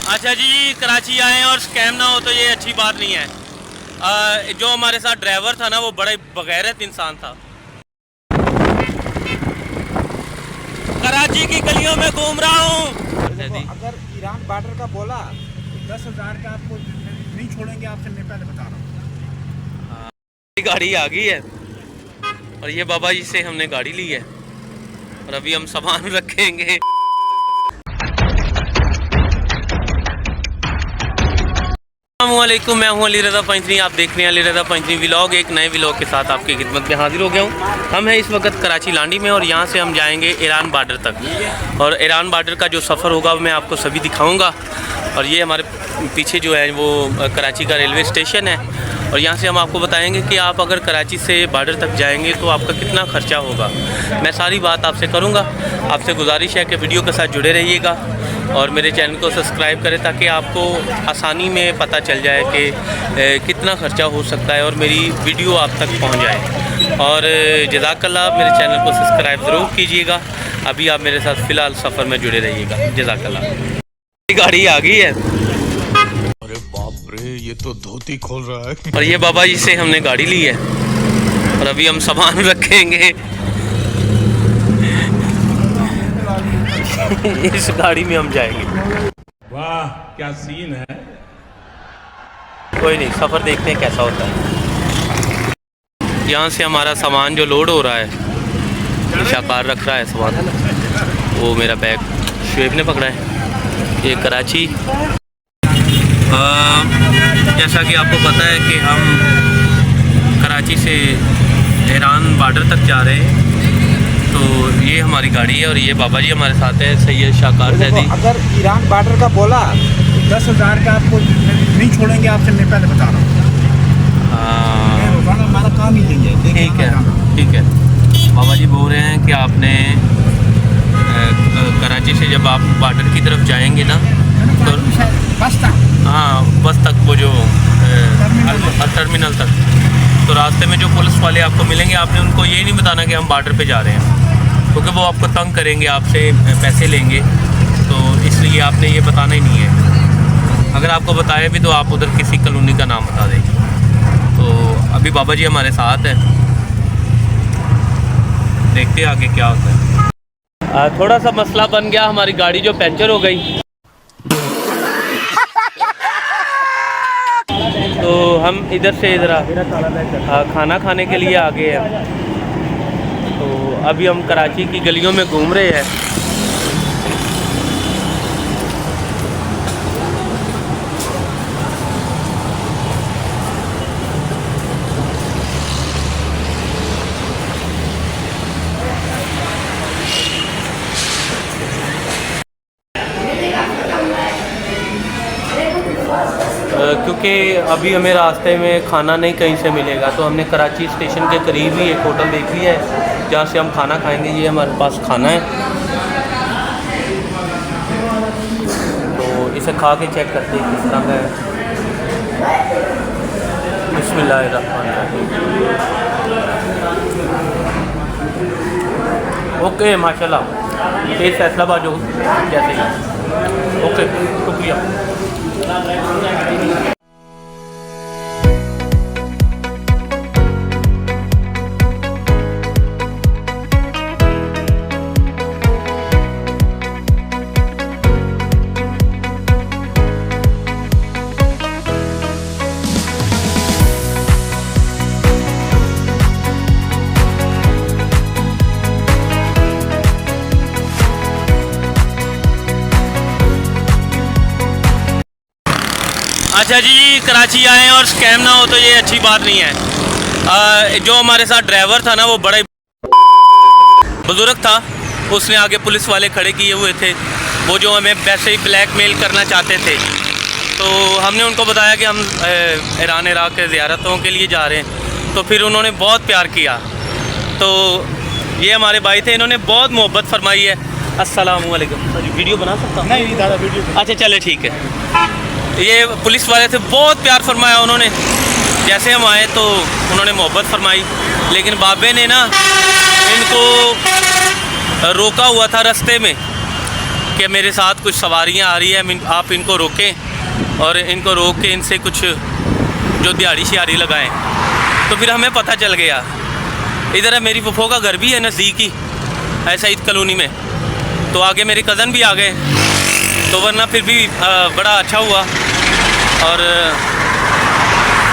अच्छा जी, कराची आए और स्कैम ना हो तो ये अच्छी बात नहीं है। जो हमारे साथ ड्राइवर था ना, वो बड़ा बगैरत इंसान था। कराची की गलियों में घूम रहा हूँ। अगर ईरान बॉर्डर का बोला तो 10,000 का आपको नहीं छोड़ेंगे आपसे, मैं पहले बता रहा हूँ। गाड़ी आ गई है और ये बाबा जी से हमने गाड़ी ली है और अभी हम सामान रखेंगे। अस्सलामुअलैकुम, मैं हूं अली रज़ा पंचनी। आप देख रहे हैं अली रज़ा पंचनी व्लॉग। एक नए व्लॉग के साथ आपकी खिदमत में हाजिर हो गया हूं। हम हैं इस वक्त कराची लांडी में और यहां से हम जाएंगे ईरान बॉर्डर तक। और ईरान बॉर्डर का जो सफ़र होगा मैं आपको सभी दिखाऊंगा। और ये हमारे पीछे जो है वो कराची का रेलवे स्टेशन है और यहाँ से हम आपको बताएंगे कि आप अगर कराची से बॉर्डर तक जाएंगे तो आपका कितना ख़र्चा होगा। मैं सारी बात आपसे करूँगा। आपसे गुजारिश है कि वीडियो के साथ जुड़े रहिएगा और मेरे चैनल को सब्सक्राइब करें ताकि आपको आसानी में पता चल जाए कि कितना ख़र्चा हो सकता है और मेरी वीडियो आप तक पहुँच जाए। और जज़ाकल्लाह, मेरे चैनल को सब्सक्राइब ज़रूर कीजिएगा। अभी आप मेरे साथ फ़िलहाल सफ़र में जुड़े रहिएगा। जज़ाकल्लाह। गाड़ी आ गई है। अरे बाप रे, ये तो धोती खोल रहा है। और ये बाबा जी से हमने गाड़ी ली है और अभी हम सामान रखेंगे इस गाड़ी में हम जाएंगे। वाह क्या सीन है। कोई नहीं, सफ़र देखते हैं कैसा होता है। यहाँ से हमारा सामान जो लोड हो रहा है, शाकार रख रहा है सामान। वो मेरा बैग शुएब ने पकड़ा है। ये कराची, जैसा कि आपको पता है कि हम कराची से ईरान बॉर्डर तक जा रहे हैं। तो ये हमारी गाड़ी है और ये बाबा जी हमारे साथ हैं, सैयद शाकार जैदी। अगर ईरान बॉर्डर का बोला तो 10,000 का आपको नहीं छोड़ेंगे आपसे, मैं पहले बता रहा हूँ। हमारा काम ही यही है। ठीक है, ठीक है। बाबा जी बोल रहे हैं कि आपने कराची से जब आप बॉर्डर की तरफ जाएंगे ना तो बस तक, हाँ, बस तक, वो जो टर्मिनल तक, तो रास्ते में जो पुलिस वाले आपको मिलेंगे आपने उनको ये नहीं बताना कि हम बॉर्डर पे जा रहे हैं, क्योंकि वो आपको तंग करेंगे, आपसे पैसे लेंगे। तो इसलिए आपने ये बताना ही नहीं है। अगर आपको बताया भी तो आप उधर किसी कॉलोनी का नाम बता दें। तो अभी बाबा जी हमारे साथ हैं, देखते हैं आगे क्या होता है। थोड़ा सा मसला बन गया, हमारी गाड़ी जो पंचर हो गई। तो हम इधर से खाना खाने के लिए आ गए हैं। तो अभी हम कराची की गलियों में घूम रहे हैं। क्योंकि अभी हमें रास्ते में खाना नहीं कहीं से मिलेगा, तो हमने कराची स्टेशन के करीब ही एक होटल देख लिया है जहाँ से हम खाना खाएंगे। ये हमारे पास खाना है, तो इसे खा के चेक करते हैं किस तरह का है। बिस्मिल्लाहिर्रहमानिर्रहीम। ओके, माशाल्लाह, ये फैसलाबाद जो जैसे ही। ओके, शुक्रिया। अच्छा जी, कराची आए और स्कैम ना हो तो ये अच्छी बात नहीं है। जो हमारे साथ ड्राइवर था ना, वो बड़ा बुजुर्ग था। उसने आगे पुलिस वाले खड़े किए हुए थे, वो जो हमें वैसे ही ब्लैकमेल करना चाहते थे। तो हमने उनको बताया कि हम ईरान इराक के ज़ियारतों के लिए जा रहे हैं। तो फिर उन्होंने बहुत प्यार किया। तो ये हमारे भाई थे, इन्होंने बहुत मोहब्बत फरमाई है। अस्सलाम वालेकुम। वीडियो बना सकता हूँ? नहीं दादा, वीडियो। अच्छा, चले, ठीक है। ये पुलिस वाले थे, बहुत प्यार फरमाया उन्होंने। जैसे हम आए तो उन्होंने मोहब्बत फरमाई, लेकिन बाबे ने ना इनको रोका हुआ था रास्ते में। कि मेरे साथ कुछ सवारियां आ रही है, आप इनको रोकें और इनको रोक के इनसे कुछ जो दिहाड़ी शिहाड़ी लगाएं। तो फिर हमें पता चल गया इधर है मेरी फुफो का घर भी है नज़दीक ही है सईद कॉलोनी में, तो आगे मेरे कज़न भी आ गए, तो वरना फिर भी बड़ा अच्छा हुआ। और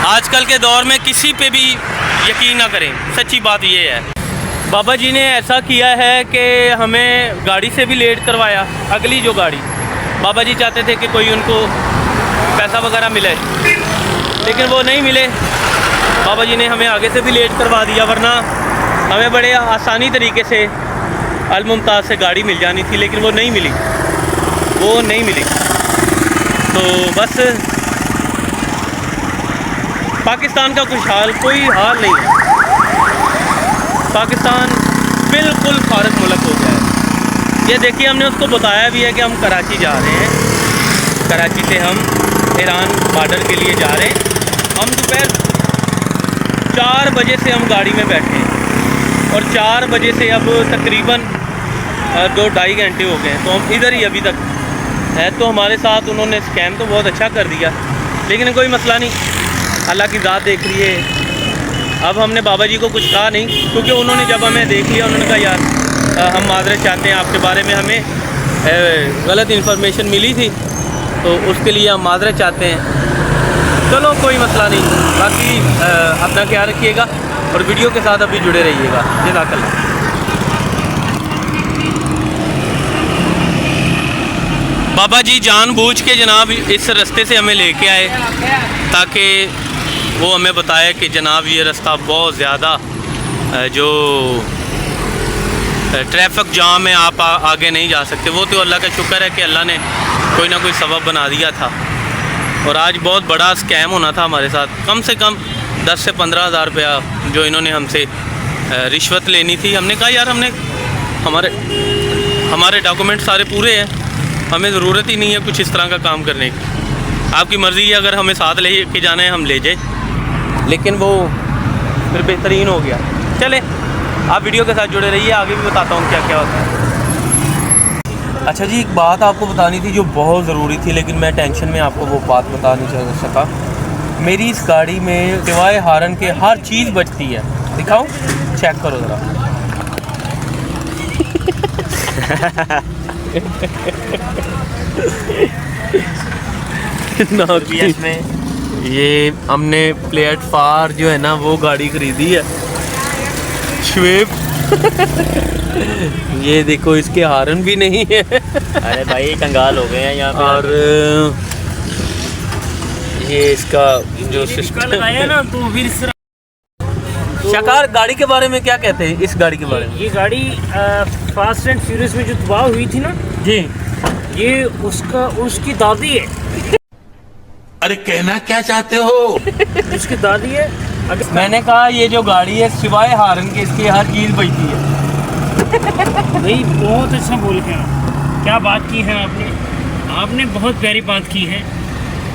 आजकल के दौर में किसी पे भी यकीन ना करें, सच्ची बात ये है। बाबा जी ने ऐसा किया है कि हमें गाड़ी से भी लेट करवाया, अगली जो गाड़ी बाबा जी चाहते थे कि कोई उनको पैसा वगैरह मिले, लेकिन वो नहीं मिले। बाबा जी ने हमें आगे से भी लेट करवा दिया, वरना हमें बड़े आसानी तरीके से अल मुमताज़ से गाड़ी मिल जानी थी, लेकिन वो नहीं मिली, वो नहीं मिली। तो बस पाकिस्तान का कुछ हाल, कोई हाल नहीं है। पाकिस्तान बिल्कुल फारग मुल्क हो गया है। ये देखिए, हमने उसको बताया भी है कि हम कराची जा रहे हैं, कराची से हम ईरान बॉर्डर के लिए जा रहे हैं। हम दोपहर 4 बजे से हम गाड़ी में बैठे हैं और 4 बजे से अब तकरीबन 2-2.5 घंटे हो गए हैं, तो हम इधर ही अभी तक है। तो हमारे साथ उन्होंने स्कैम तो बहुत अच्छा कर दिया, लेकिन कोई मसला नहीं, अल्लाह की ज़ात देख रही है। अब हमने बाबा जी को कुछ कहा नहीं, क्योंकि उन्होंने जब हमें देख लिया उन्होंने कहा यार हम माजरत चाहते हैं, आपके बारे में हमें गलत इन्फॉर्मेशन मिली थी, तो उसके लिए हम माजरत चाहते हैं। चलो कोई मसला नहीं, बाकी अपना ख्याल रखिएगा और वीडियो के साथ अभी जुड़े रहिएगा। जज़ाकल्लाह। बाबा जी जानबूझ के जनाब इस रास्ते से हमें लेके आए ताकि वो हमें बताए कि जनाब ये रास्ता बहुत ज़्यादा जो ट्रैफिक जाम है, आप आगे नहीं जा सकते। वो तो अल्लाह का शुक्र है कि अल्लाह ने कोई ना कोई सबब बना दिया था। और आज बहुत बड़ा स्कैम होना था हमारे साथ, कम से कम 10 से 15 हज़ार रुपया जो इन्होंने हमसे रिश्वत लेनी थी। हमने कहा यार हमारे डॉक्यूमेंट सारे पूरे हैं, हमें ज़रूरत ही नहीं है कुछ इस तरह का काम करने की। आपकी मर्ज़ी है, अगर हमें साथ ले के जाना है हम ले जाए, लेकिन वो फिर बेहतरीन हो गया। चले आप वीडियो के साथ जुड़े रहिए, आगे भी बताता हूँ क्या क्या होता है। अच्छा जी, एक बात आपको बतानी थी जो बहुत ज़रूरी थी, लेकिन मैं टेंशन में आपको वो बात बता नहीं सका। मेरी इस गाड़ी में सिवाय हारन के हर चीज़ बचती है। दिखाऊं? चेक करो ज़रा। में ये हमने प्लेटफार जो है ना वो गाड़ी खरीदी है, श्वेप। ये देखो, इसके हारन भी नहीं है। अरे भाई कंगाल हो गए हैं यहाँ पे। और ये इसका जो सिस्टम लगाया ना, तो फिर इस तरह शाकार गाड़ी के बारे में क्या कहते हैं? इस गाड़ी के बारे में, ये गाड़ी फास्ट एंड फ्यूरियस में जो तबाह हुई थी ना जी, ये उसकी दादी है। अरे कहना क्या चाहते हो? उसकी दादी है। अगर मैंने कहा ये जो गाड़ी है सिवाय हारन के इसकी हर चीज़ बचती है। भाई बहुत अच्छा बोल के क्या बात की है आपने बहुत प्यारी बात की है।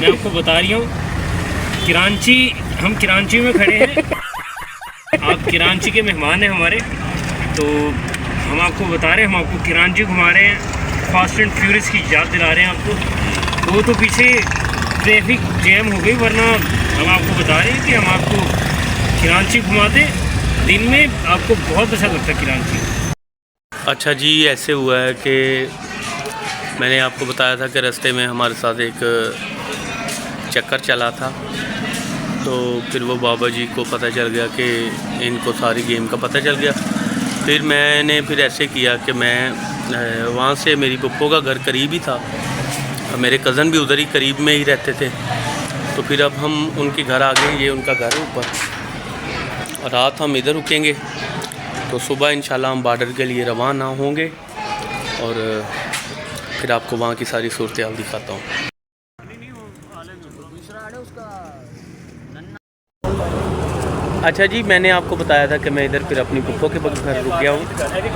मैं आपको बता रही हूँ, हम कराची में खड़े हैं, आप कराची के मेहमान हैं हमारे, तो हम आपको बता रहे हैं, हम आपको कराची घुमा रहे हैं, फास्ट एंड फ्यूरियस की याद दिला रहे हैं आपको। वो तो पीछे ट्रैफिक जैम हो गई, वरना हम आपको बता रहे हैं कि हम आपको कराची घुमाते, दिन में आपको बहुत अच्छा लगता है कराची। अच्छा जी, ऐसे हुआ है कि मैंने आपको बताया था कि रास्ते में हमारे साथ एक चक्कर चला था, तो फिर वो बाबा जी को पता चल गया कि इनको सारी गेम का पता चल गया। फिर मैंने ऐसे किया कि मैं वहाँ से, मेरी पप्पो का घर करीब ही था, मेरे कज़न भी उधर ही करीब में ही रहते थे, तो फिर अब हम उनके घर आ गए। ये उनका घर है ऊपर, रात हम इधर रुकेंगे, तो सुबह इंशाल्लाह हम बॉर्डर के लिए रवाना होंगे और फिर आपको वहाँ की सारी सूरत हाल दिखाता हूँ। अच्छा जी, मैंने आपको बताया था कि मैं इधर फिर अपनी पप्पो के घर रुक गया हूँ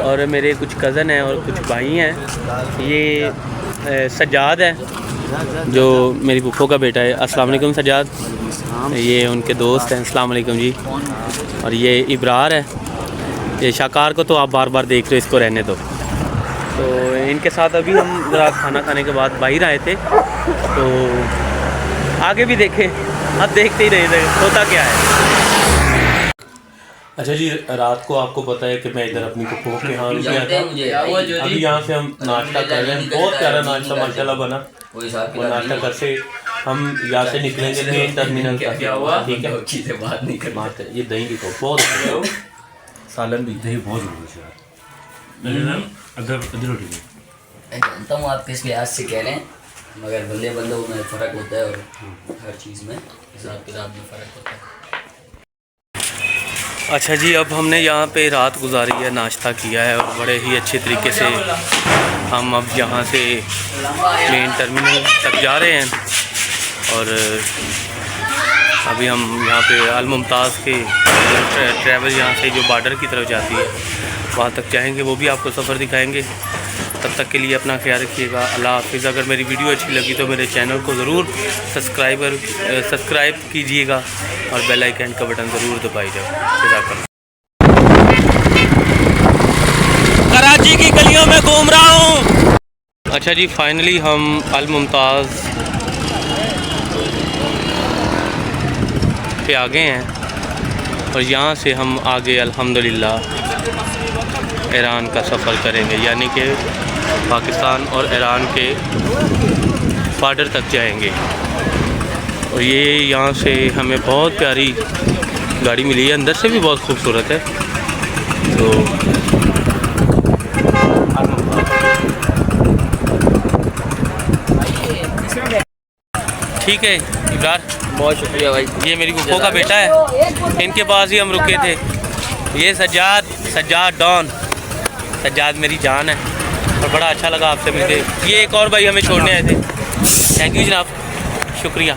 और मेरे कुछ कज़न हैं और कुछ भाई हैं। ये सज्जाद है जो मेरी पप्पो का बेटा है। अस्सलाम वालेकुम सज्जाद। ये उनके दोस्त हैं। अस्सलाम वालेकुम जी। और ये इब्रार है। ये शाकार को तो आप बार बार देख रहे हो, इसको रहने दो। तो इनके साथ अभी हम ज़रा खाना खाने के बाद बाहर आए थे, तो आगे भी देखें, अब देखते ही रहे होता क्या है। अच्छा जी, रात को आपको पता है कि मैं इधर अपनी कुकों के यहाँ रुक गया था। अभी यहाँ से हम नाश्ता कर रहे हैं, बहुत प्यारा नाश्ता माशाल्लाह बना। और नाश्ता करके हम यहाँ से निकलेंगे मेन टर्मिनल तक। ठीक है, ये दही भी तो बहुत अच्छा है, सालन भी दही बहुत जानता हूँ आप किस लिहाज से कह रहे हैं, मगर बंदे बंदों में फ़र्क होता है और हर चीज़ में हिसाब किताब में फ़र्क होता है। अच्छा जी, अब हमने यहाँ पे रात गुजारी है, नाश्ता किया है और बड़े ही अच्छे तरीके से हम अब यहाँ से मेन टर्मिनल तक जा रहे हैं। और अभी हम यहाँ पे अल मुमताज़ के ट्रैवल यहाँ से जो बॉर्डर की तरफ जाती है वहाँ तक जाएंगे, वो भी आपको सफ़र दिखाएंगे। तब तक के लिए अपना ख्याल रखिएगा। अल्लाह हाफ़िज़। अगर मेरी वीडियो अच्छी लगी तो मेरे चैनल को ज़रूर सब्सक्राइब कीजिएगा और बेल आइकन का बटन ज़रूर दबाइएगा। कराची की गलियों में घूम रहा हूँ। अच्छा जी, फाइनली हम अल मुमताज़ पे आ गए हैं और यहाँ से हम आगे अल्हम्दुलिल्लाह ईरान का सफ़र करेंगे, यानी कि पाकिस्तान और ईरान के बॉर्डर तक जाएंगे। और ये यहाँ से हमें बहुत प्यारी गाड़ी मिली है, अंदर से भी बहुत खूबसूरत है। तो ठीक है इब्रार, बहुत शुक्रिया भाई। ये मेरी फूफो का बेटा है, इनके पास ही हम रुके थे। ये सज्जाद डॉन, सज्जाद मेरी जान है और बड़ा अच्छा लगा आपसे मिलके। ये एक और भाई हमें छोड़ने आए थे। थैंक यू जनाब, शुक्रिया।